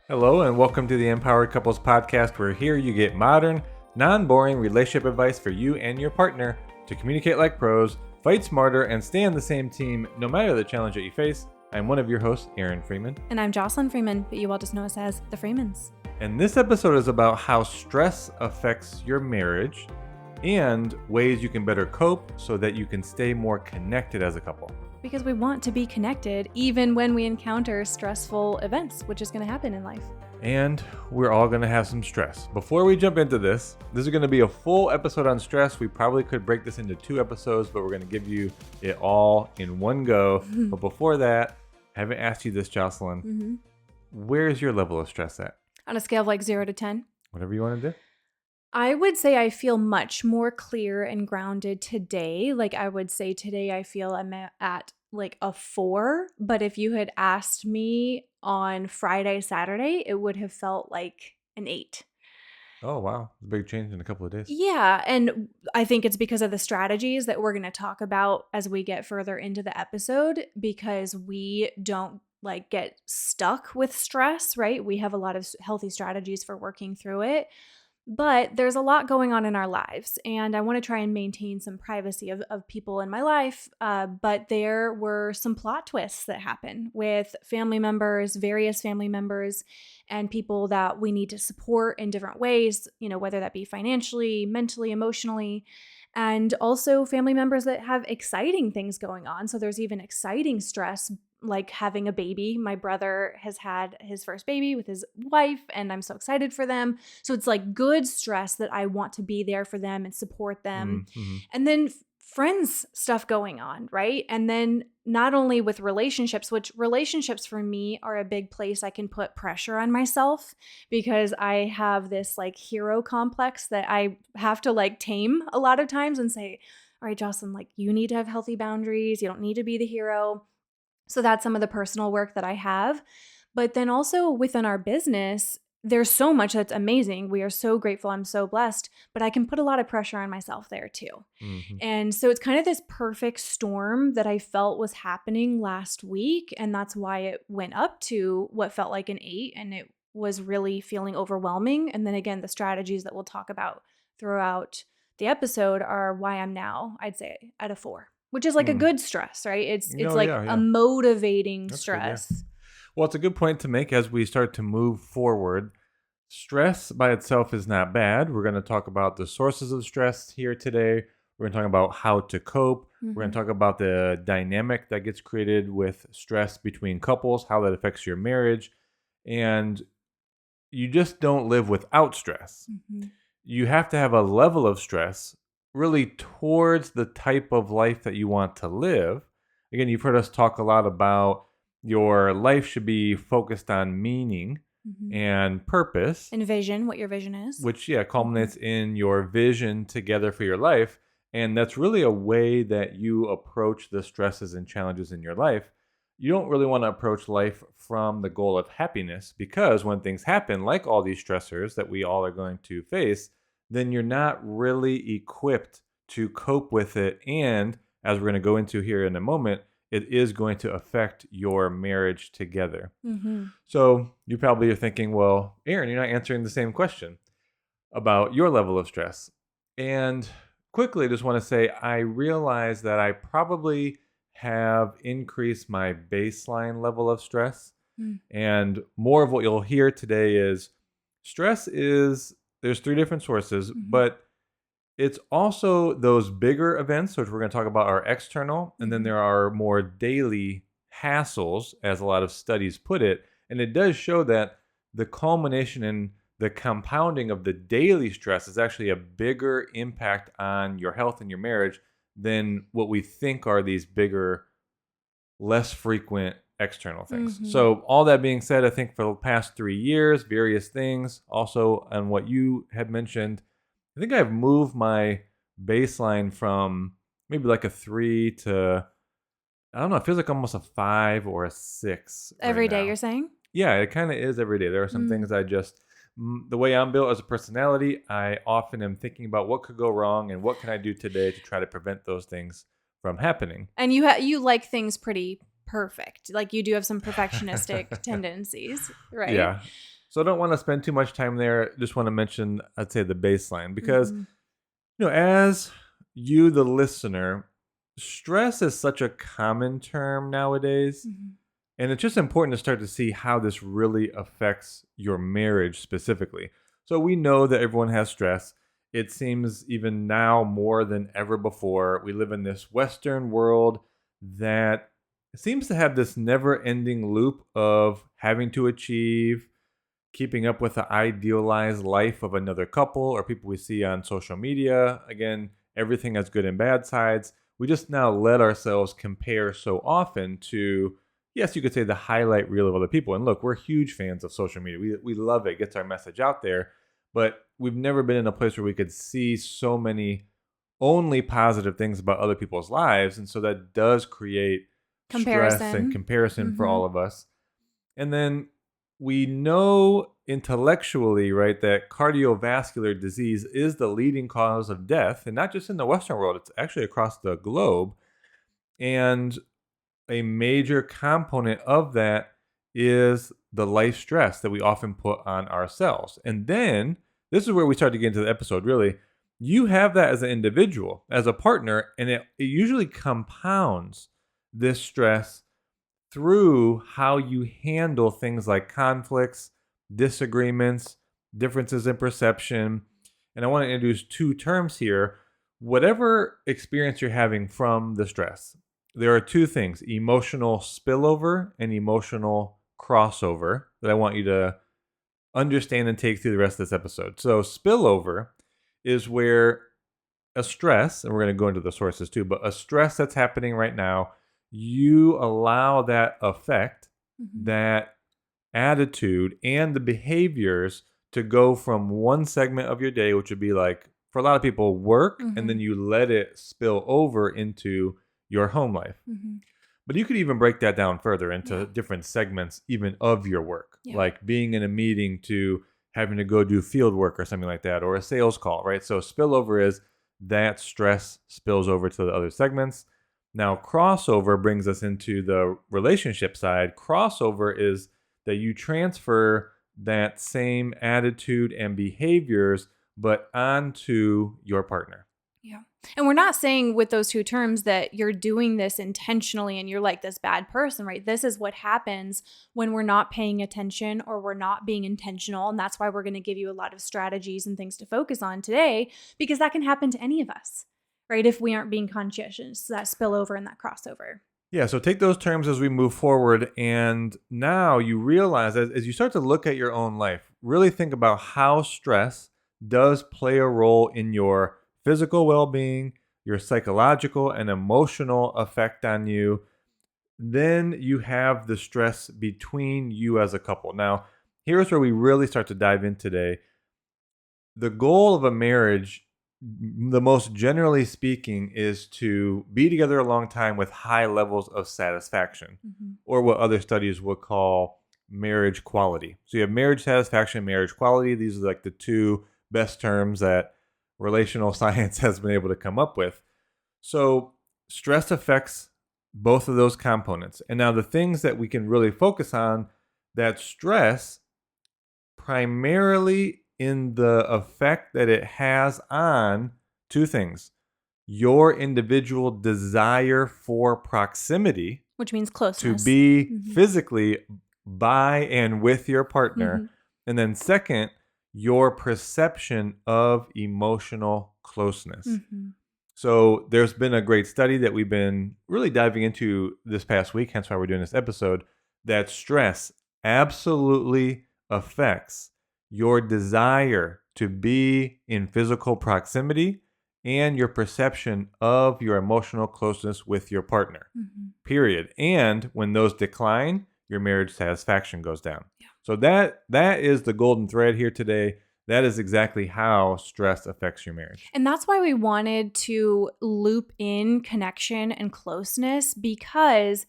Hello and welcome to the Empowered Couples Podcast, where here you get modern, non-boring relationship advice for you and your partner to communicate like pros, fight smarter, and stay on the same team no matter the challenge that you face. I'm one of your hosts, Aaron Freeman. And I'm Jocelyn Freeman, but you all just know us as the Freemans. And this episode is about how stress affects your marriage and ways you can better cope so that you can stay more connected as a couple. Because we want to be connected even when we encounter stressful events, which is going to happen in life. And we're all going to have some stress. Before we jump into this is going to be a full episode on stress. We probably could break this into 2 episodes, but we're going to give you it all in one go. But before that, I haven't asked you this, Jocelyn. Where's your level of stress at? On a scale of like 0 to 10? Whatever you want to do. I would say I feel much more clear and grounded today. Like I would say today I feel I'm at like a 4. But if you had asked me on Friday, Saturday, it would have felt like an 8. Oh, wow. It's a big change in a couple of days. Yeah. And I think it's because of the strategies that we're going to talk about as we get further into the episode, because we don't like get stuck with stress, right? We have a lot of healthy strategies for working through it. But there's a lot going on in our lives, and I want to try and maintain some privacy of people in my life. But there were some plot twists that happen with family members, various family members, and people that we need to support in different ways, you know, whether that be financially, mentally, emotionally, and also family members that have exciting things going on. So there's even exciting stress, like having a baby. My brother has had his first baby with his wife, and I'm so excited for them. So it's like good stress that I want to be there for them and support them. And then friends stuff going on, right? And then not only with relationships, which relationships for me are a big place I can put pressure on myself, because I have this like hero complex that I have to like tame a lot of times and say, all right, Jocelyn, like you need to have healthy boundaries. You don't need to be the hero. So that's some of the personal work that I have. But then also within our business, there's so much that's amazing. We are so grateful. I'm so blessed, but I can put a lot of pressure on myself there too. And so it's kind of this perfect storm that I felt was happening last week. And that's why it went up to what felt like an 8, and it was really feeling overwhelming. And then again, the strategies that we'll talk about throughout the episode are why I'm now, I'd say, at a 4. Which is like a good stress, right? It's a motivating stress. Good, yeah. Well, it's a good point to make as we start to move forward. Stress by itself is not bad. We're going to talk about the sources of stress here today. We're going to talk about how to cope. We're going to talk about the dynamic that gets created with stress between couples, how that affects your marriage. And you just don't live without stress. You have to have a level of stress really towards the type of life that you want to live. Again, you've heard us talk a lot about your life should be focused on meaning and purpose. And vision, what your vision is. Which, culminates in your vision together for your life. And that's really a way that you approach the stresses and challenges in your life. You don't really want to approach life from the goal of happiness, because when things happen, like all these stressors that we all are going to face, then you're not really equipped to cope with it. And as we're going to go into here in a moment, it is going to affect your marriage together. So you probably are thinking, well, Aaron, you're not answering the same question about your level of stress. And quickly, I just want to say, I realize that I probably have increased my baseline level of stress. And more of what you'll hear today is stress is, there's 3 different sources, but it's also those bigger events, which we're going to talk about, are external. And then there are more daily hassles, as a lot of studies put it. And it does show that the culmination and the compounding of the daily stress is actually a bigger impact on your health and your marriage than what we think are these bigger, less frequent external things. So all that being said, I think for the past 3 years, various things, also on what you had mentioned, I think I've moved my baseline from maybe like a 3 to, I don't know, it feels like almost a 5 or a 6. Every day, now. you're saying? Yeah, it kind of is every day. There are some things I just, the way I'm built as a personality, I often am thinking about what could go wrong and what can I do today to try to prevent those things from happening. And you like things pretty perfect. Like you do have some perfectionistic tendencies, right? Yeah. So I don't want to spend too much time there. Just want to mention, I'd say, the baseline because, Mhm. as you, the listener, stress is such a common term nowadays. Mhm. And it's just important to start to see how this really affects your marriage specifically. So we know that everyone has stress. It seems even now more than ever before. We live in this Western world that seems to have this never ending loop of having to achieve, keeping up with the idealized life of another couple or people we see on social media. Again, everything has good and bad sides. We just now let ourselves compare so often to, yes, you could say the highlight reel of other people. And look, we're huge fans of social media. We love it, gets our message out there. But we've never been in a place where we could see so many only positive things about other people's lives. And so that does create stress and Comparison. comparison for all Mhm. of us. And then we know intellectually, right, that cardiovascular disease is the leading cause of death, and not just in the Western world, it's actually across the globe. And a major component of that is the life stress that we often put on ourselves. And then this is where we start to get into the episode really. You have that as an individual, as a partner, and it usually compounds this stress through how you handle things like conflicts, disagreements, differences in perception. And I want to introduce two terms here. Whatever experience you're having from the stress, there are two things: emotional spillover and emotional crossover, that I want you to understand and take through the rest of this episode. So, spillover is where a stress, and we're going to go into the sources too, but a stress that's happening right now, you allow that effect, Mhm. that attitude, and the behaviors to go from one segment of your day, which would be like, for a lot of people, work, and then Mhm. you let it spill over into your home life. Mhm. But you could even break that down further into Yeah. different segments, even of your work, Yeah. like being in a meeting to having to go do field work or something like that, or a sales call, right? So spillover is that stress spills over to the other segments. Now, crossover brings us into the relationship side. Crossover is that you transfer that same attitude and behaviors, but onto your partner. Yeah. And we're not saying with those two terms that you're doing this intentionally and you're like this bad person, right? This is what happens when we're not paying attention or we're not being intentional. And that's why we're going to give you a lot of strategies and things to focus on today, because that can happen to any of us, right? If we aren't being conscientious, that spillover and that crossover. Yeah, so take those terms as we move forward. And now you realize, as you start to look at your own life, really think about how stress does play a role in your physical well being, your psychological and emotional effect on you. Then you have the stress between you as a couple. Now, here's where we really start to dive in today. The goal of a marriage, the most generally speaking, is to be together a long time with high levels of satisfaction, Mhm. or what other studies would call marriage quality. So you have marriage satisfaction, marriage quality. These are like the two best terms that relational science has been able to come up with. So stress affects both of those components. And now the things that we can really focus on, that stress primarily in the effect that it has on two things: your individual desire for proximity, Which means to closeness. be Mhm. physically by and with your partner, Mhm. and then second, your perception of emotional closeness. Mhm. So there's been a great study that we've been really diving into this past week, hence why we're doing this episode, that stress absolutely affects your desire to be in physical proximity and your perception of your emotional closeness with your partner. Mhm. Period. And when those decline, your marriage satisfaction goes down. Yeah. So that is the golden thread here today. That is exactly how stress affects your marriage. And that's why we wanted to loop in connection and closeness, because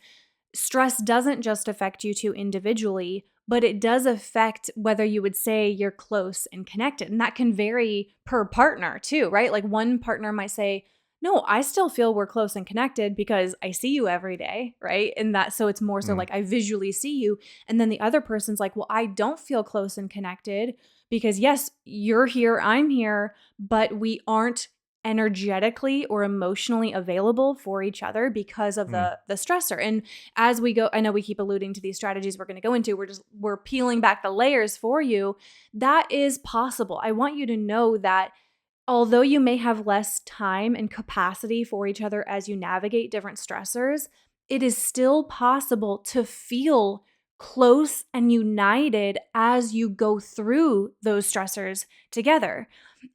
stress doesn't just affect you two individually, but it does affect whether you would say you're close and connected. And that can vary per partner too, right? Like one partner might say, No, I still feel we're close and connected because I see you every day, right? And that, so it's more so Mm. like I visually see you. And then the other person's like, well, I don't feel close and connected because yes, you're here, I'm here, but we aren't energetically or emotionally available for each other because of Mm. the stressor. And as we go, I know we keep alluding to these strategies we're going to go into. We're peeling back the layers for you. That is possible. I want you to know that although you may have less time and capacity for each other as you navigate different stressors, it is still possible to feel close and united as you go through those stressors together.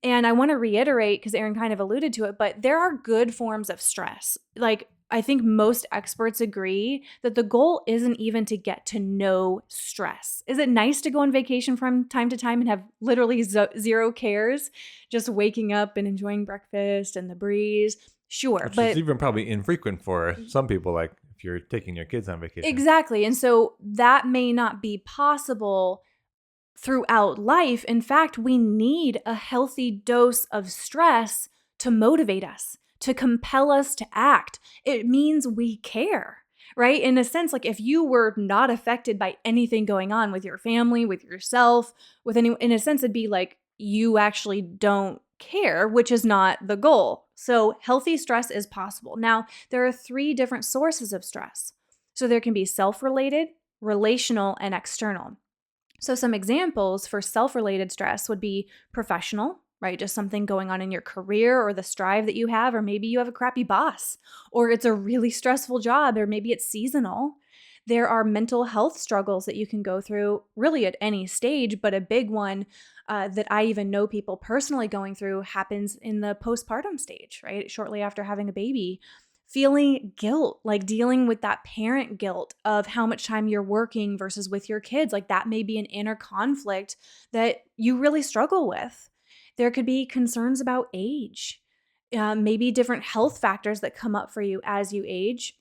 And I want to reiterate, because Erin kind of alluded to it, but there are good forms of stress. Like, I think most experts agree that the goal isn't even to get to know stress. Is it nice to go on vacation from time to time and have literally zero cares, just waking up and enjoying breakfast and the breeze? Sure, Which is but even probably infrequent for some people, like if you're taking your kids on vacation. exactly. And so that may not be possible throughout life. In fact, we need a healthy dose of stress to motivate us, to compel us to act. It means we care, right? In a sense, like if you were not affected by anything going on with your family, with yourself, with any, in a sense, it'd be like you actually don't care, which is not the goal. So, healthy stress is possible. Now, there are 3 different sources of stress. So, there can be self related, relational, and external. So, some examples for self related stress would be professional, right? Just something going on in your career or the strive that you have, or maybe you have a crappy boss, or it's a really stressful job, or maybe it's seasonal. There are mental health struggles that you can go through really at any stage, but a big one that I even know people personally going through happens in the postpartum stage, right? Shortly after having a baby, feeling guilt, like dealing with that parent guilt of how much time you're working versus with your kids. Like that may be an inner conflict that you really struggle with. There could be concerns about age, maybe different health factors that come up for you as you age,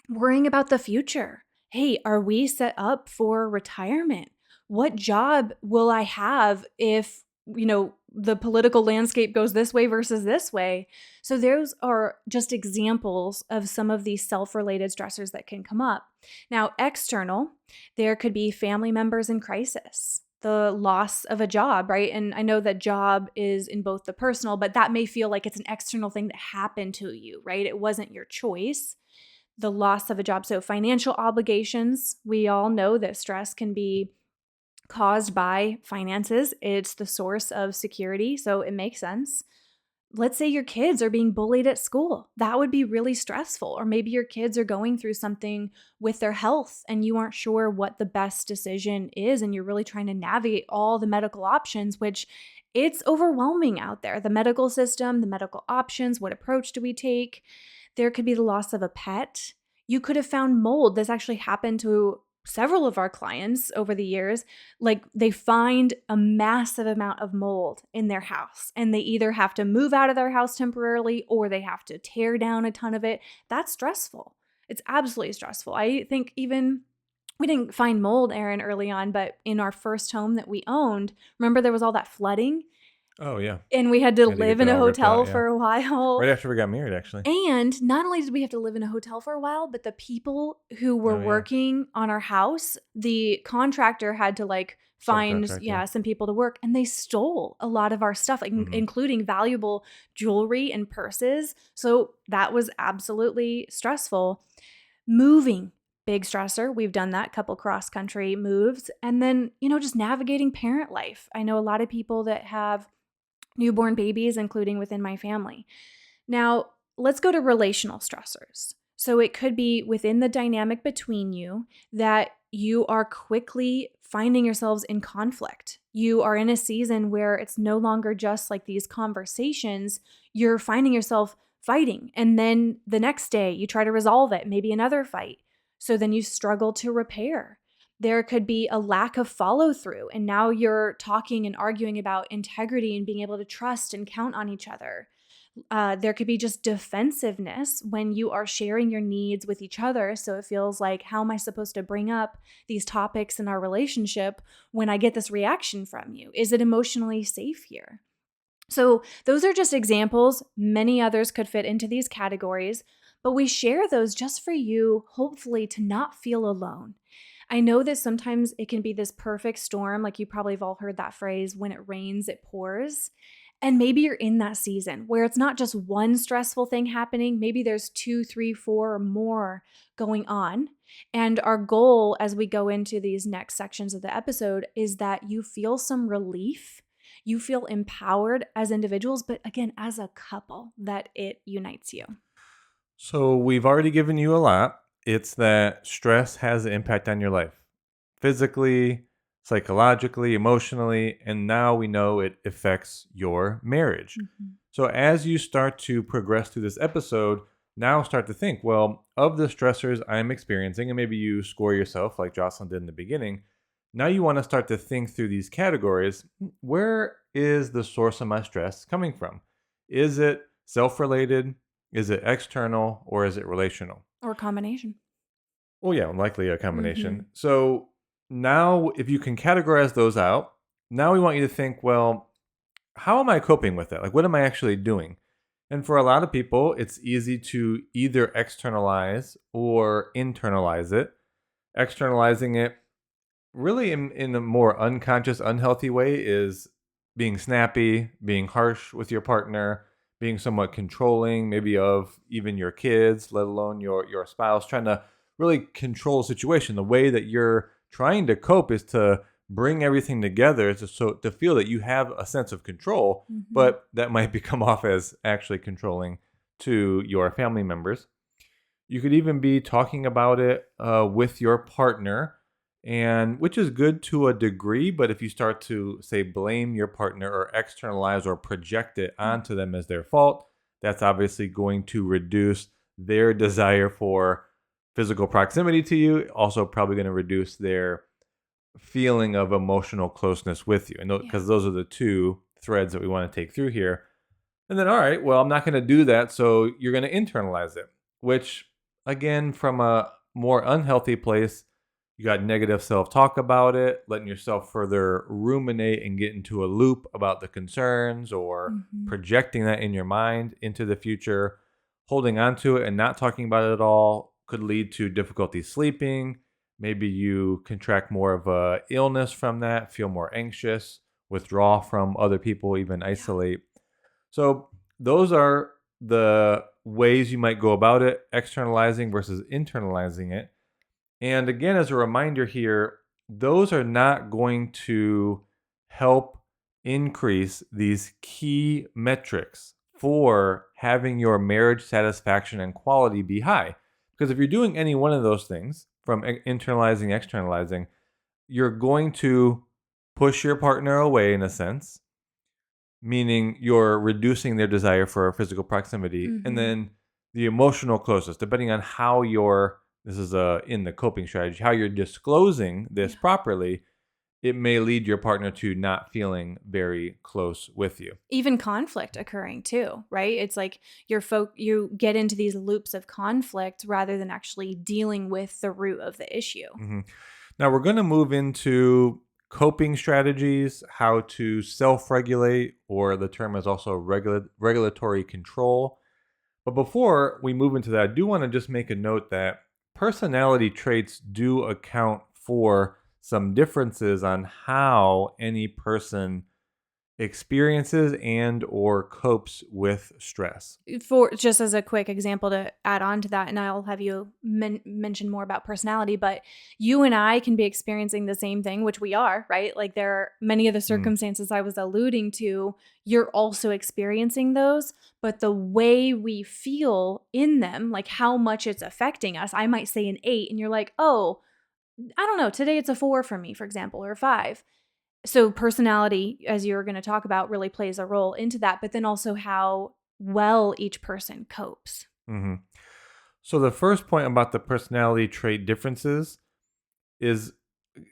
worrying about the future. Hey, are we set up for retirement? What job will I have if, the political landscape goes this way versus this way? So those are just examples of some of these self-related stressors that can come up. Now, external, there could be family members in crisis, the loss of a job, right? And I know that job is in both the personal, but that may feel like it's an external thing that happened to you, right? It wasn't your choice, the loss of a job. So, financial obligations, we all know that stress can be caused by finances. It's the source of security, so it makes sense. Let's say your kids are being bullied at school. That would be really stressful. Or maybe your kids are going through something with their health and you aren't sure what the best decision is, and you're really trying to navigate all the medical options, which it's overwhelming out there. The medical system, the medical options, what approach do we take? There could be the loss of a pet. You could have found mold. This actually happened to several of our clients over the years. Like they find a massive amount of mold in their house and they either have to move out of their house temporarily or they have to tear down a ton of it. That's stressful. It's absolutely stressful. I think even we didn't find mold, Erin, early on, but in our first home that we owned, remember there was all that flooding Oh yeah, and we had to had to get live in that a all ripped out. hotel Yeah, for a while. right after we got married, actually. And not only did we have to live in a hotel for a while, but the people who were Oh yeah, working on our house, the contractor had to like find, subcontract. Yeah. yeah, some people to work, and they stole a lot of our stuff, like Hmm. including valuable jewelry and purses. So that was absolutely stressful. Moving, big stressor. We've done that couple cross country moves. And then, just navigating parent life. I know a lot of people that have newborn babies, including within my family. Now, let's go to relational stressors. So it could be within the dynamic between you that you are quickly finding yourselves in conflict. You are in a season where it's no longer just like these conversations, you're finding yourself fighting. And then the next day you try to resolve it, maybe another fight. So then you struggle to repair. There could be a lack of follow through, and now you're talking and arguing about integrity and being able to trust and count on each other. There could be just defensiveness when you are sharing your needs with each other. So it feels like, how am I supposed to bring up these topics in our relationship when I get this reaction from you? Is it emotionally safe here? So those are just examples. Many others could fit into these categories, but we share those just for you, hopefully, to not feel alone. I know that sometimes it can be this perfect storm. Like you probably have all heard that phrase, when it rains, it pours. And maybe you're in that season where it's not just one stressful thing happening. Maybe there's two, three, four, or more going on. And our goal as we go into these next sections of the episode is that you feel some relief. You feel empowered as individuals, but again, as a couple, that it unites you. So we've already given you a lot. It's that stress has an impact on your life, physically, psychologically, emotionally, and now we know it affects your marriage. Mhm. So as you start to progress through this episode, now start to think, well, of the stressors I'm experiencing, and maybe you score yourself like Jocelyn did in the beginning. Now you want to start to think through these categories. Where is the source of my stress coming from? Is it self-related? Is it external, or is it relational? Or a combination. Well, yeah, likely a combination. Mhm. So now, if you can categorize those out, now we want you to think, well, how am I coping with it? Like, what am I actually doing? And for a lot of people, it's easy to either externalize or internalize it. Externalizing it really in a more unconscious, unhealthy way is being snappy, being harsh with your partner, being somewhat controlling, maybe of even your kids, let alone your spouse, trying to really control the situation. The way that you're trying to cope is to bring everything together to feel that you have a sense of control, Mhm. but that might become off as actually controlling to your family members. You could even be talking about it with your partner, and which is good to a degree. But if you start to say blame your partner or externalize or project it onto them as their fault, that's obviously going to reduce their desire for physical proximity to you. Also, probably going to reduce their feeling of emotional closeness with you, and Yeah. because those are the two threads that we want to take through here. And then, all right, well, I'm not going to do that. So you're going to internalize it, which, again, from a more unhealthy place, you got negative self talk about it, letting yourself further ruminate and get into a loop about the concerns or Mhm. projecting that in your mind into the future. Holding on to it and not talking about it at all could lead to difficulty sleeping. Maybe you contract more of a illness from that, feel more anxious, withdraw from other people, even Yeah. isolate. So those are the ways you might go about it, externalizing versus internalizing it. And again, as a reminder here, those are not going to help increase these key metrics for having your marriage satisfaction and quality be high. Because if you're doing any one of those things, from internalizing, externalizing, you're going to push your partner away in a sense, meaning you're reducing their desire for physical proximity, and Mhm. then the emotional closeness, depending on how you're, this is in the coping strategy, how you're disclosing this Yeah. properly, it may lead your partner to not feeling very close with you. Even conflict occurring too, right? It's like you get into these loops of conflict rather than actually dealing with the root of the issue. hmm Now we're going to move into coping strategies, how to self-regulate, or the term is also regulatory control. But before we move into that, I do want to just make a note that personality traits do account for some differences on how any person experiences and or copes with stress. For just as a quick example to add on to that, and I'll have you mention more about personality, but you and I can be experiencing the same thing, which we are, right? Like there are many of the Mm, circumstances I was alluding to, you're also experiencing those, but the way we feel in them, like how much it's affecting us, I might say an 8 and you're like, "Oh, I don't know, today it's a 4 for me," for example, or a 5. So personality, as you're going to talk about, really plays a role into that, but then also how well each person copes. mhm. So the first point about the personality trait differences is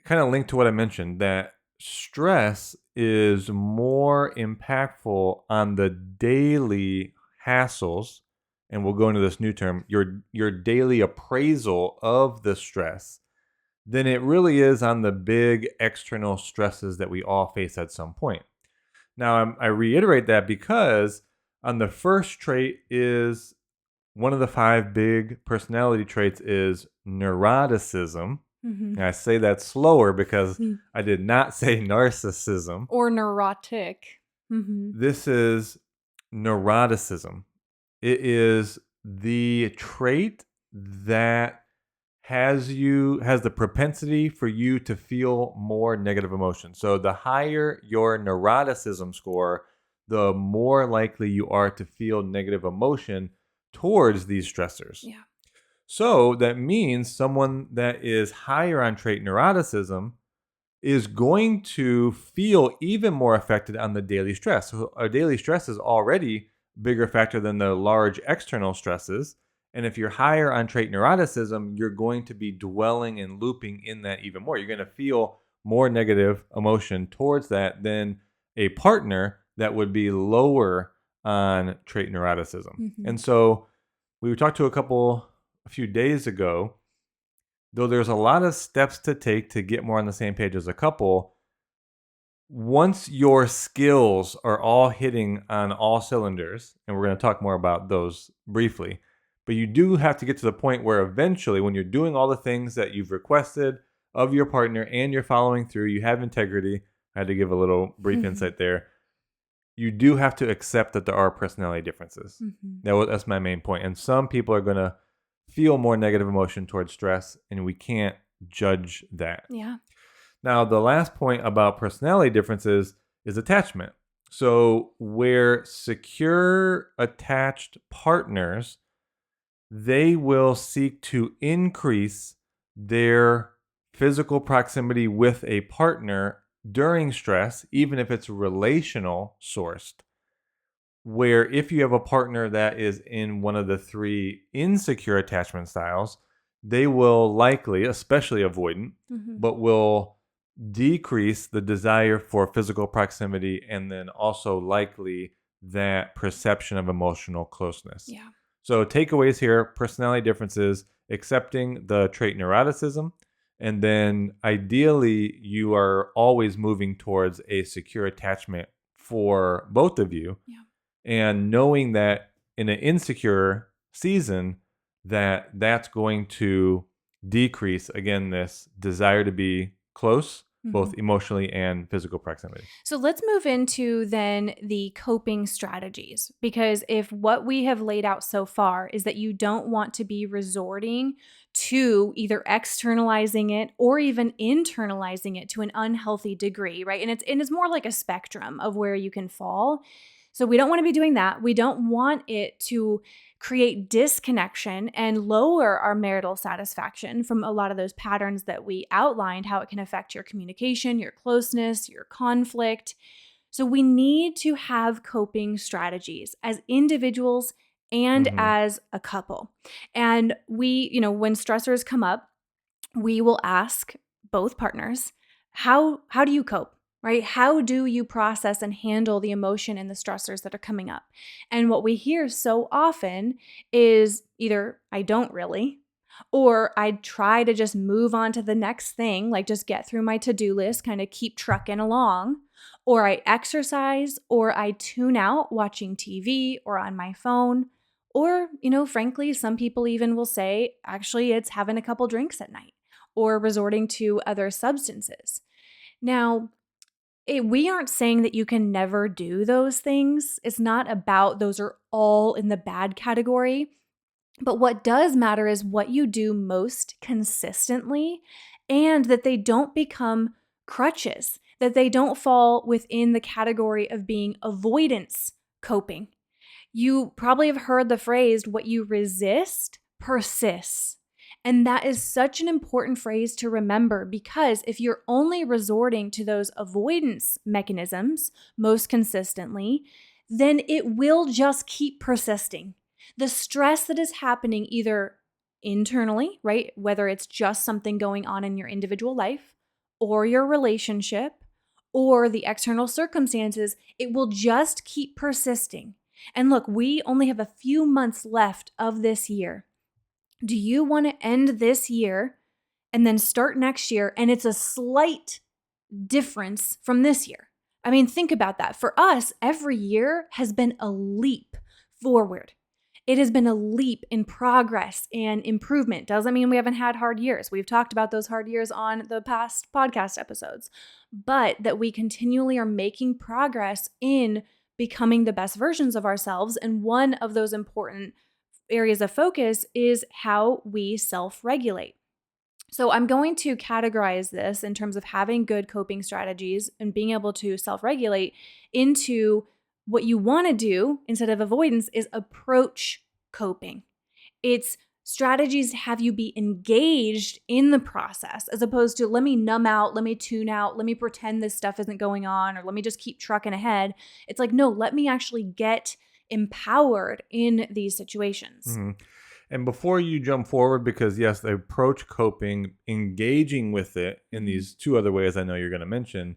kind of linked to what I mentioned, that stress is more impactful on the daily hassles, and we'll go into this new term, your daily appraisal of the stress, than it really is on the big external stresses that we all face at some point. Now, I reiterate that because on the first trait is one of the 5 big personality traits is neuroticism. Mm-hmm. And I say that slower because I did not say narcissism. Or neurotic. Mm-hmm. This is neuroticism. It is the trait that has the propensity for you to feel more negative emotions. So the higher your neuroticism score, the more likely you are to feel negative emotion towards these stressors. Yeah. So that means someone that is higher on trait neuroticism is going to feel even more affected on the daily stress. So our daily stress is already a bigger factor than the large external stresses. And if you're higher on trait neuroticism, you're going to be dwelling and looping in that even more. You're going to feel more negative emotion towards that than a partner that would be lower on trait neuroticism. Mm-hmm. And so we talked to a few days ago, though there's a lot of steps to take to get more on the same page as a couple. Once your skills are all hitting on all cylinders, and we're going to talk more about those briefly, but you do have to get to the point where eventually, when you're doing all the things that you've requested of your partner and you're following through, you have integrity. I had to give a little brief insight there. You do have to accept that there are personality differences. Mm-hmm. That's my main point. And some people are going to feel more negative emotion towards stress, and we can't judge that. Yeah. Now, the last point about personality differences is attachment. So, where secure attached partners, they will seek to increase their physical proximity with a partner during stress, even if it's relational sourced. Where if you have a partner that is in one of the 3 insecure attachment styles, they will likely, especially avoidant, but will decrease the desire for physical proximity and then also likely that perception of emotional closeness. Yeah. So takeaways here, personality differences, accepting the trait neuroticism, and then ideally you are always moving towards a secure attachment for both of you. Yeah. And knowing that in an insecure season, that's going to decrease, again, this desire to be close, both emotionally and physical proximity. So let's move into then the coping strategies, because if what we have laid out so far is that you don't want to be resorting to either externalizing it or even internalizing it to an unhealthy degree, right? And it's more like a spectrum of where you can fall. So we don't want to be doing that. We don't want it to create disconnection and lower our marital satisfaction from a lot of those patterns that we outlined, how it can affect your communication, your closeness, your conflict. So we need to have coping strategies as individuals and as a couple. And we, when stressors come up, we will ask both partners, how do you cope? Right? How do you process and handle the emotion and the stressors that are coming up? And what we hear so often is either I don't really, or I try to just move on to the next thing, like just get through my to-do list, kind of keep trucking along, or I exercise, or I tune out watching TV or on my phone, or, frankly, some people even will say, actually, it's having a couple drinks at night or resorting to other substances. Now, we aren't saying that you can never do those things. It's not about those are all in the bad category. But what does matter is what you do most consistently and that they don't become crutches, that they don't fall within the category of being avoidance coping. You probably have heard the phrase, what you resist persists. And that is such an important phrase to remember, because if you're only resorting to those avoidance mechanisms most consistently, then it will just keep persisting. The stress that is happening either internally, right, whether it's just something going on in your individual life or your relationship or the external circumstances, it will just keep persisting. And look, we only have a few months left of this year. Do you want to end this year and then start next year and it's a slight difference from this year? I mean, think about that. For us, every year has been a leap forward. It has been a leap in progress and improvement. Doesn't mean we haven't had hard years. We've talked about those hard years on the past podcast episodes, but that we continually are making progress in becoming the best versions of ourselves. And one of those important areas of focus is how we self-regulate. So I'm going to categorize this in terms of having good coping strategies and being able to self-regulate into what you want to do instead of avoidance is approach coping. It's strategies to have you be engaged in the process as opposed to let me numb out, let me tune out, let me pretend this stuff isn't going on, or let me just keep trucking ahead. It's like, no, let me actually get empowered in these situations. Mm-hmm. And before you jump forward, because yes, the approach coping, engaging with it in these two other ways I know you're going to mention,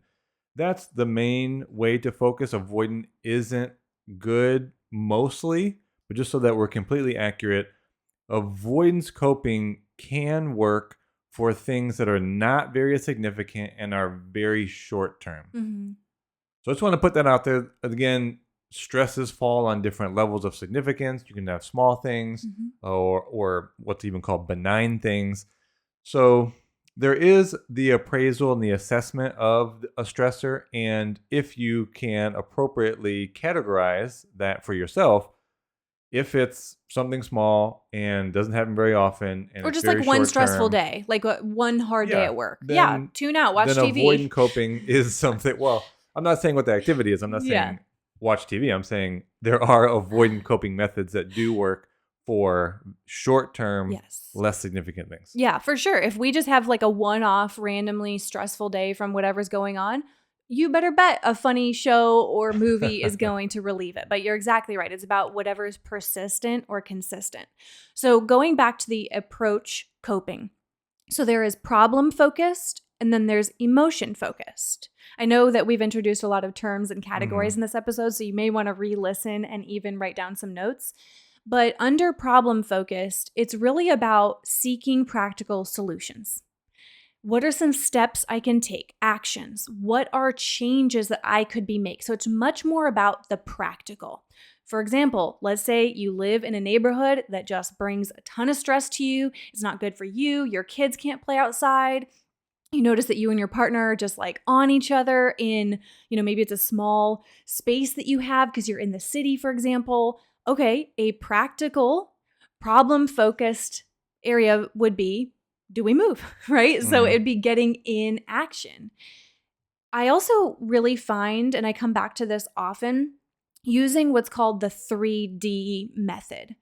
that's the main way to focus. Avoidant isn't good mostly, but just so that we're completely accurate, avoidance coping can work for things that are not very significant and are very short term. Mm-hmm. So I just want to put that out there. Again, stresses fall on different levels of significance. You can have small things or what's even called benign things. So there is the appraisal and the assessment of a stressor. And if you can appropriately categorize that for yourself, if it's something small and doesn't happen very often, and or it's just very like one short-term, stressful day, like one hard day at work. then- Tune out, watch then TV. avoidant coping is something. Well, I'm not saying what the activity is. I'm not saying watch TV. I'm saying there are avoidant coping methods that do work for short-term, less significant things. Yeah, for sure. If we just have like a one-off randomly stressful day from whatever's going on, you better bet a funny show or movie is going to relieve it. But you're exactly right. It's about whatever is persistent or consistent. So going back to the approach coping. So there is problem focused and then there's emotion focused. I know that we've introduced a lot of terms and categories in this episode, so you may want to re-listen and even write down some notes. But under problem focused, it's really about seeking practical solutions. What are some steps I can take? Actions. What are changes that I could be make? So it's much more about the practical. For example, let's say you live in a neighborhood that just brings a ton of stress to you. It's not good for you. Your kids can't play outside. You notice that you and your partner are just like on each other in, maybe it's a small space that you have because you're in the city, for example. Okay, a practical, problem-focused area would be, do we move, right? So it'd be getting in action. I also really find, and I come back to this often, using what's called the 3D method.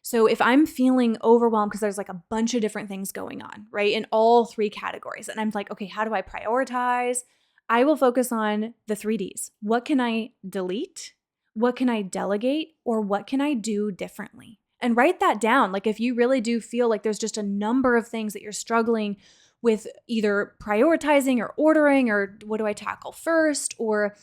So if I'm feeling overwhelmed because there's like a bunch of different things going on, right, in all three categories, and I'm like, okay, how do I prioritize? I will focus on the 3Ds. What can I delete? What can I delegate? Or what can I do differently? And write that down. Like if you really do feel like there's just a number of things that you're struggling with either prioritizing or ordering, or what do I tackle first? Or,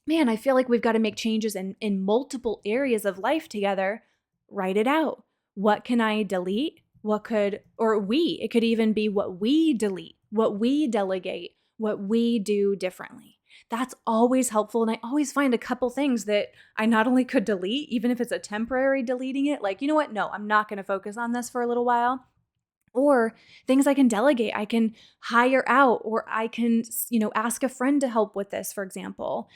man, I feel like we've got to make changes in multiple areas of life together. Write it out. What can I delete? It could even be what we delete, what we delegate, what we do differently. That's always helpful. And I always find a couple things that I not only could delete, even if it's a temporary deleting it, like, you know what? No, I'm not going to focus on this for a little while. Or things I can delegate. I can hire out, or I can, ask a friend to help with this, for example.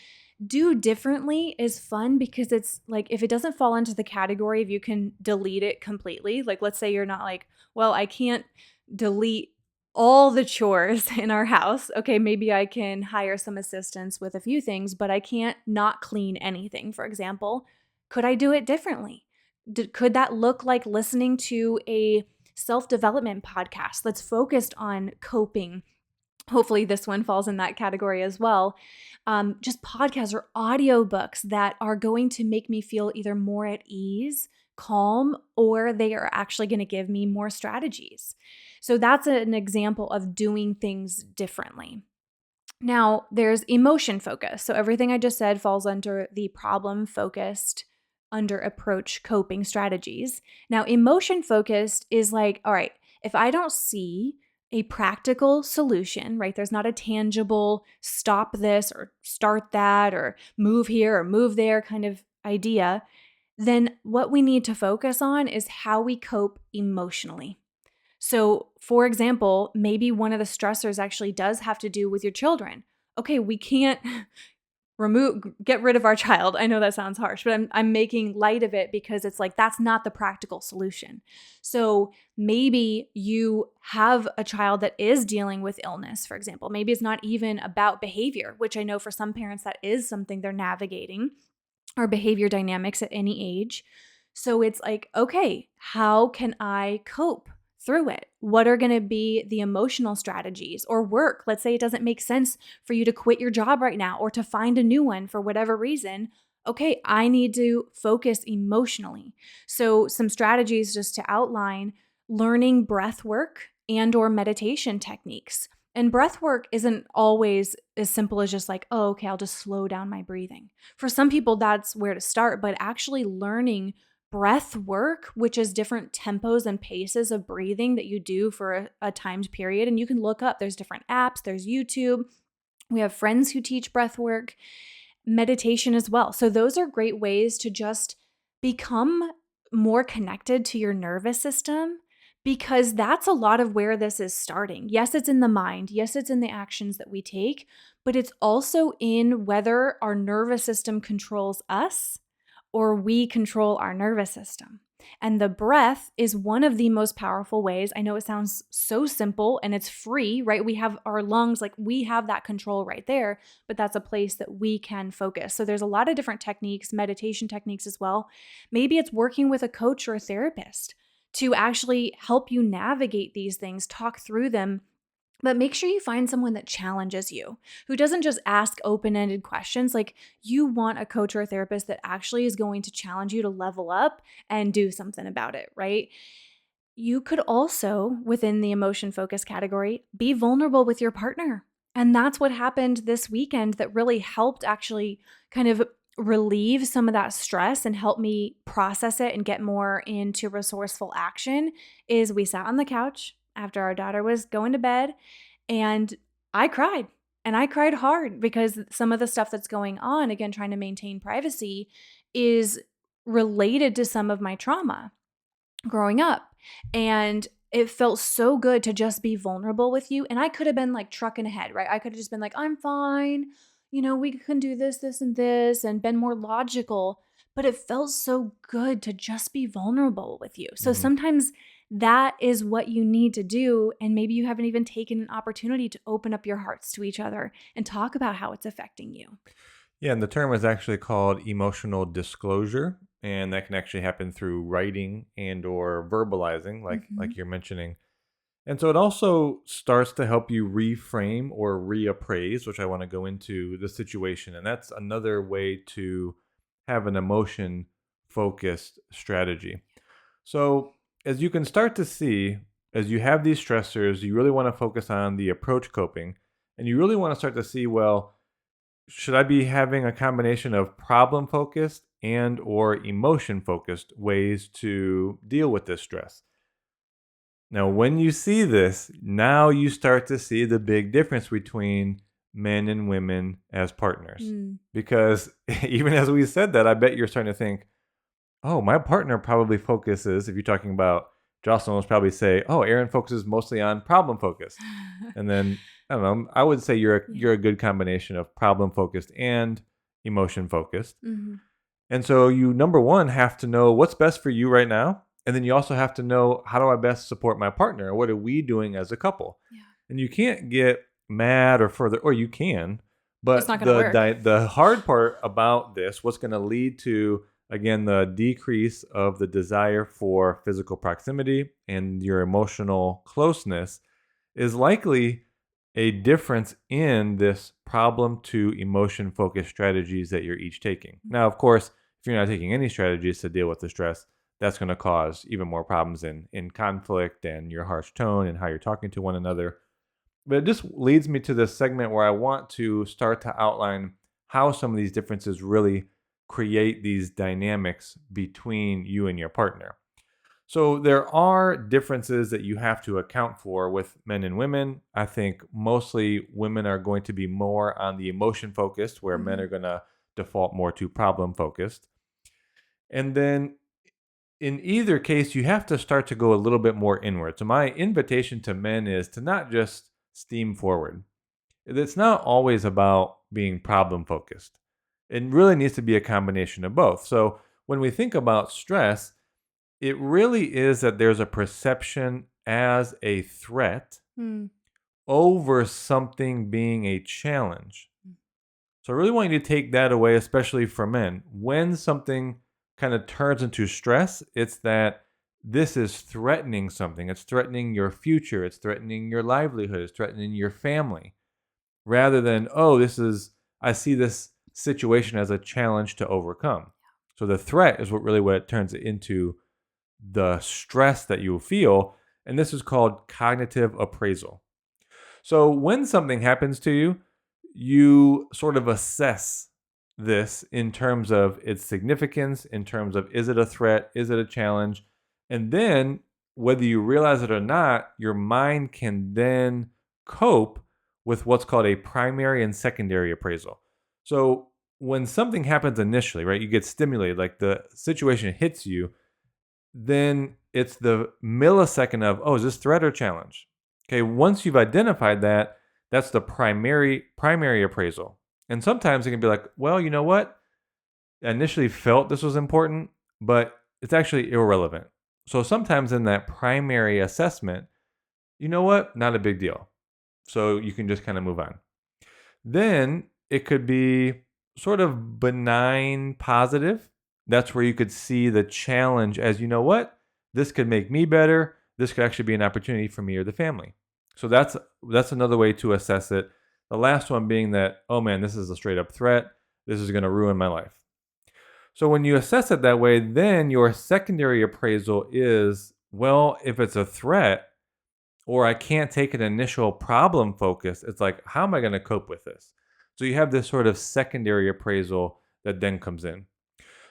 Do differently is fun because it's like, if it doesn't fall into the category of you can delete it completely, like let's say you're not like, well, I can't delete all the chores in our house. Okay, maybe I can hire some assistance with a few things, but I can't not clean anything, for example. Could I do it differently? Could that look like listening to a self-development podcast that's focused on coping? Hopefully this one falls in that category as well. Just podcasts or audiobooks that are going to make me feel either more at ease, calm, or they are actually going to give me more strategies. So that's an example of doing things differently. Now, there's emotion focus. So everything I just said falls under the problem focused, under approach coping strategies. Now, emotion focused is like, all right, if I don't see a practical solution, right? There's not a tangible stop this or start that or move here or move there kind of idea. Then what we need to focus on is how we cope emotionally. So, for example, maybe one of the stressors actually does have to do with your children. Okay, we can't get rid of our child. I know that sounds harsh, but I'm making light of it because it's like that's not the practical solution. So maybe you have a child that is dealing with illness, for example. Maybe it's not even about behavior, which I know for some parents that is something they're navigating, or behavior dynamics at any age. So it's like, okay, how can I cope through it? What are going to be the emotional strategies or work? Let's say it doesn't make sense for you to quit your job right now or to find a new one for whatever reason. Okay, I need to focus emotionally. So some strategies just to outline: learning breath work and or meditation techniques. And breath work isn't always as simple as just like, oh, okay, I'll just slow down my breathing. For some people, that's where to start, but actually learning breath work, which is different tempos and paces of breathing that you do for a timed period. And you can look up, there's different apps, there's YouTube. We have friends who teach breath work, meditation as well. So those are great ways to just become more connected to your nervous system, because that's a lot of where this is starting. Yes, it's in the mind. Yes, it's in the actions that we take, but it's also in whether our nervous system controls us or we control our nervous system. And the breath is one of the most powerful ways. I know it sounds so simple and it's free, right? We have our lungs, like we have that control right there, but that's a place that we can focus. So there's a lot of different techniques, meditation techniques as well. Maybe it's working with a coach or a therapist to actually help you navigate these things, talk through them. But make sure you find someone that challenges you, who doesn't just ask open-ended questions. Like, you want a coach or a therapist that actually is going to challenge you to level up and do something about it, right? You could also, within the emotion focus category, be vulnerable with your partner. And that's what happened this weekend that really helped actually kind of relieve some of that stress and help me process it and get more into resourceful action. Is we sat on the couch after our daughter was going to bed, and I cried. And I cried hard because some of the stuff that's going on, again, trying to maintain privacy, is related to some of my trauma growing up. And it felt so good to just be vulnerable with you. And I could have been like trucking ahead, right? I could have just been like, I'm fine. We can do this, this, and this, and been more logical. But it felt so good to just be vulnerable with you. So sometimes that is what you need to do. And maybe you haven't even taken an opportunity to open up your hearts to each other and talk about how it's affecting you. Yeah, and the term is actually called emotional disclosure, and that can actually happen through writing and or verbalizing, like you're mentioning. And so it also starts to help you reframe or reappraise, which I want to go into the situation. And that's another way to have an emotion focused strategy. So, as you can start to see, as you have these stressors, you really want to focus on the approach coping, and you really want to start to see, well, should I be having a combination of problem focused and or emotion focused ways to deal with this stress? Now, when you see this, now you start to see the big difference between men and women as partners. Because even as we said that, I bet you're starting to think, oh, my partner probably focuses, if you're talking about Jocelyn, will probably say, oh, Erin focuses mostly on problem focused. And then, I don't know, I would say you're a good combination of problem focused and emotion focused. And so you, number one, have to know what's best for you right now. And then you also have to know, how do I best support my partner? What are we doing as a couple? Yeah. And you can't get mad or further, or you can, but It's not gonna work. The hard part about this, what's going to lead to, again, the decrease of the desire for physical proximity and your emotional closeness, is likely a difference in this problem to emotion focused strategies that you're each taking. Now, of course, if you're not taking any strategies to deal with the stress, that's going to cause even more problems in conflict and your harsh tone and how you're talking to one another. But it just leads me to this segment where I want to start to outline how some of these differences really create these dynamics between you and your partner. So there are differences that you have to account for with men and women. I think mostly women are going to be more on the emotion focused, where men Mhm. are going to default more to problem focused. And then in either case, you have to start to go a little bit more inward. So my invitation to men is to not just steam forward. It's not always about being problem focused. It really needs to be a combination of both. So when we think about stress, it really is that there's a perception as a threat Mm. over something being a challenge. So I really want you to take that away, especially for men. When something kind of turns into stress, it's that this is threatening something. It's threatening your future. It's threatening your livelihood. It's threatening your family. Rather than, oh, I see this situation as a challenge to overcome. So the threat is what it turns it into, the stress that you feel. And this is called cognitive appraisal. So when something happens to you, you sort of assess this in terms of its significance, in terms of, is it a threat? Is it a challenge? And then, whether you realize it or not, your mind can then cope with what's called a primary and secondary appraisal. So when something happens initially, right, you get stimulated, like the situation hits you, then it's the millisecond of, oh, is this threat or challenge? Okay, once you've identified that, that's the primary appraisal. And sometimes it can be like, well, you know what? I initially felt this was important, but it's actually irrelevant. So sometimes in that primary assessment, you know what? Not a big deal. So you can just kind of move on. Then it could be sort of benign positive. That's where you could see the challenge as, you know what? This could make me better. This could actually be an opportunity for me or the family. So that's another way to assess it. The last one being that, oh man, this is a straight up threat. This is going to ruin my life. So when you assess it that way, then your secondary appraisal is, well, if it's a threat, or I can't take an initial problem focus, it's like, how am I going to cope with this? So you have this sort of secondary appraisal that then comes in.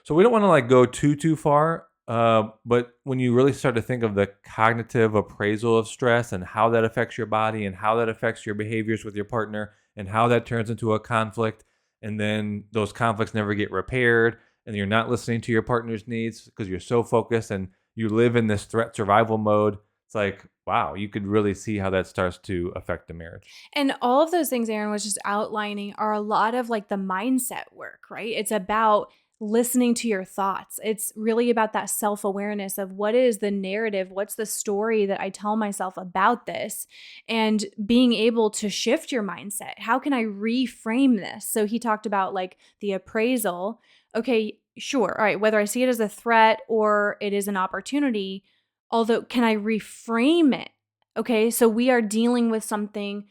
So we don't want to like go too far, but when you really start to think of the cognitive appraisal of stress and how that affects your body and how that affects your behaviors with your partner and how that turns into a conflict, and then those conflicts never get repaired, and you're not listening to your partner's needs because you're so focused and you live in this threat survival mode. It's like, wow, you could really see how that starts to affect the marriage. And all of those things Aaron was just outlining are a lot of like the mindset work, right? It's about listening to your thoughts. It's really about that self awareness of what is the narrative, what's the story that I tell myself about this, and being able to shift your mindset. How can I reframe this? So he talked about like the appraisal. Okay, sure. All right, whether I see it as a threat or it is an opportunity, although can I reframe it? Okay, so we are dealing with something,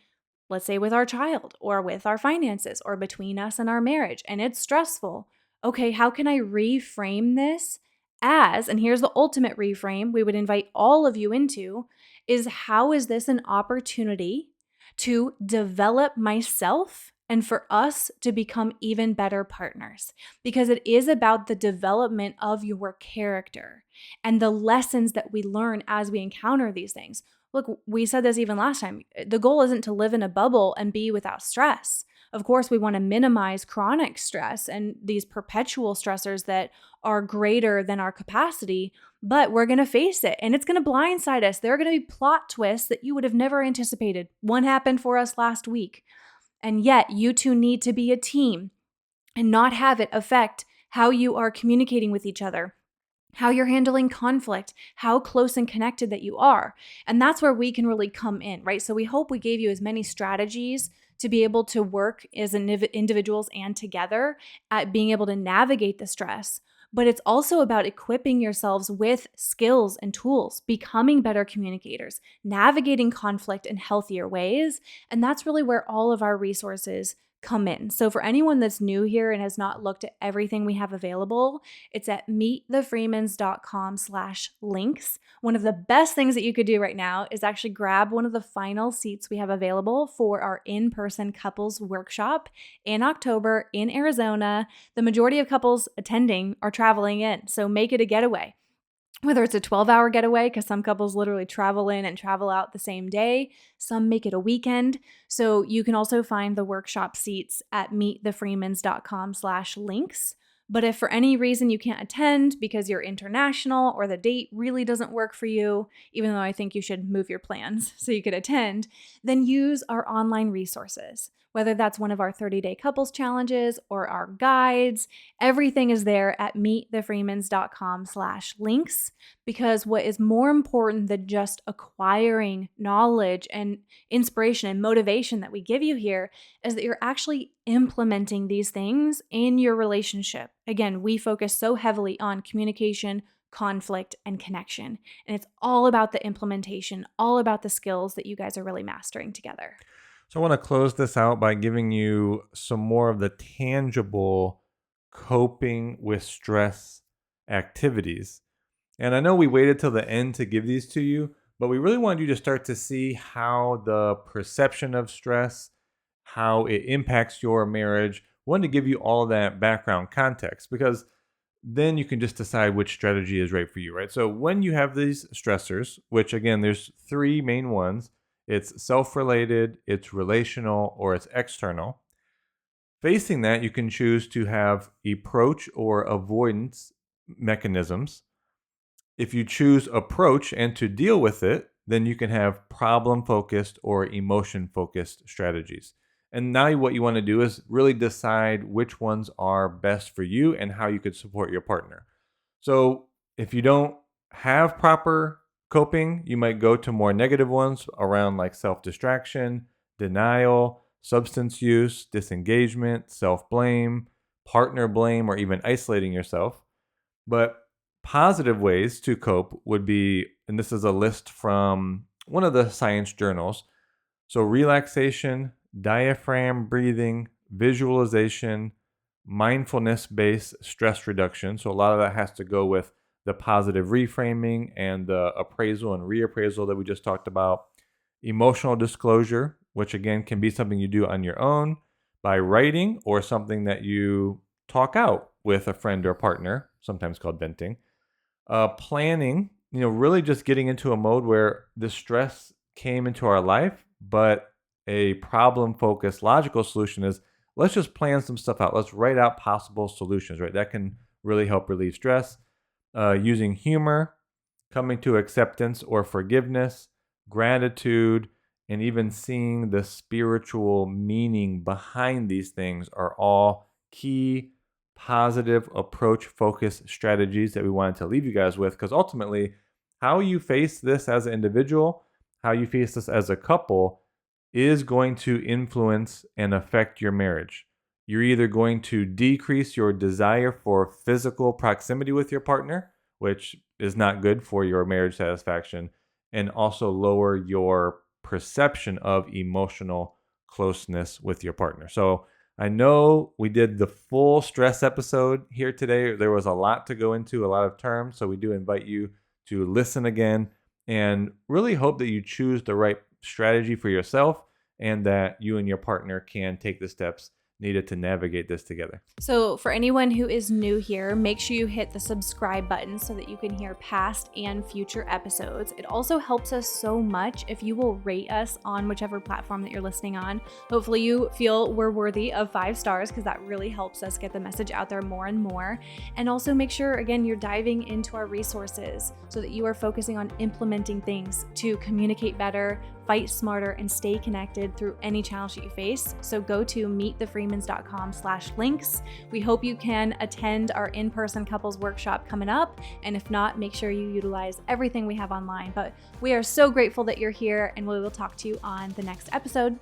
let's say with our child or with our finances or between us and our marriage, and it's stressful. Okay, how can I reframe this as, and here's the ultimate reframe we would invite all of you into, is how is this an opportunity to develop myself and for us to become even better partners? Because it is about the development of your character and the lessons that we learn as we encounter these things. Look, we said this even last time. The goal isn't to live in a bubble and be without stress. Of course, we want to minimize chronic stress and these perpetual stressors that are greater than our capacity, but we're going to face it and it's going to blindside us. There are going to be plot twists that you would have never anticipated. One happened for us last week. And yet, you two need to be a team and not have it affect how you are communicating with each other, how you're handling conflict, how close and connected that you are. And that's where we can really come in, right? So we hope we gave you as many strategies to be able to work as individuals and together at being able to navigate the stress. But it's also about equipping yourselves with skills and tools, becoming better communicators, navigating conflict in healthier ways. And that's really where all of our resources come in. So for anyone that's new here and has not looked at everything we have available, it's at meetthefreemans.com/links. One of the best things that you could do right now is actually grab one of the final seats we have available for our in-person couples workshop in October in Arizona. The majority of couples attending are traveling in, so make it a getaway. whether it's a 12-hour getaway, because some couples literally travel in and travel out the same day. Some make it a weekend. So you can also find the workshop seats at meetthefreemans.com/links. But if for any reason you can't attend because you're international or the date really doesn't work for you, even though I think you should move your plans so you could attend, then use our online resources. Whether that's one of our 30-day couples challenges or our guides, everything is there at meetthefreemans.com/links, because what is more important than just acquiring knowledge and inspiration and motivation that we give you here is that you're actually implementing these things in your relationship. Again, we focus so heavily on communication, conflict, and connection. And it's all about the implementation, all about the skills that you guys are really mastering together. So I want to close this out by giving you some more of the tangible coping with stress activities. And I know we waited till the end to give these to you, but we really wanted you to start to see how the perception of stress, how it impacts your marriage. We wanted to give you all of that background context, because then you can just decide which strategy is right for you, right? So when you have these stressors, which again, there's three main ones. It's self-related, it's relational, or it's external. Facing that, you can choose to have approach or avoidance mechanisms. If you choose approach and to deal with it, then you can have problem-focused or emotion-focused strategies. And now what you want to do is really decide which ones are best for you and how you could support your partner. So if you don't have proper coping, you might go to more negative ones around like self-distraction, denial, substance use, disengagement, self-blame, partner blame, or even isolating yourself. But positive ways to cope would be, and this is a list from one of the science journals, so relaxation, diaphragm breathing, visualization, mindfulness-based stress reduction. So a lot of that has to go with the positive reframing and the appraisal and reappraisal that we just talked about. Emotional disclosure, which again can be something you do on your own by writing, or something that you talk out with a friend or partner, sometimes called venting. Planning, really just getting into a mode where the stress came into our life, but a problem-focused logical solution is, let's just plan some stuff out. Let's write out possible solutions, right? That can really help relieve stress. Using humor, coming to acceptance or forgiveness, gratitude, and even seeing the spiritual meaning behind these things are all key positive approach-focused strategies that we wanted to leave you guys with, because ultimately, how you face this as an individual, how you face this as a couple, is going to influence and affect your marriage. You're either going to decrease your desire for physical proximity with your partner, which is not good for your marriage satisfaction, and also lower your perception of emotional closeness with your partner. So I know we did the full stress episode here today. There was a lot to go into, a lot of terms. So we do invite you to listen again and really hope that you choose the right strategy for yourself, and that you and your partner can take the steps needed to navigate this together. So for anyone who is new here, make sure you hit the subscribe button so that you can hear past and future episodes. It also helps us so much if you will rate us on whichever platform that you're listening on. Hopefully you feel we're worthy of 5 stars, because that really helps us get the message out there more and more. And also make sure, again, you're diving into our resources so that you are focusing on implementing things to communicate better, fight smarter, and stay connected through any challenge that you face. So go to meetthefreemans.com/links. We hope you can attend our in-person couples workshop coming up. And if not, make sure you utilize everything we have online. But we are so grateful that you're here, and we will talk to you on the next episode.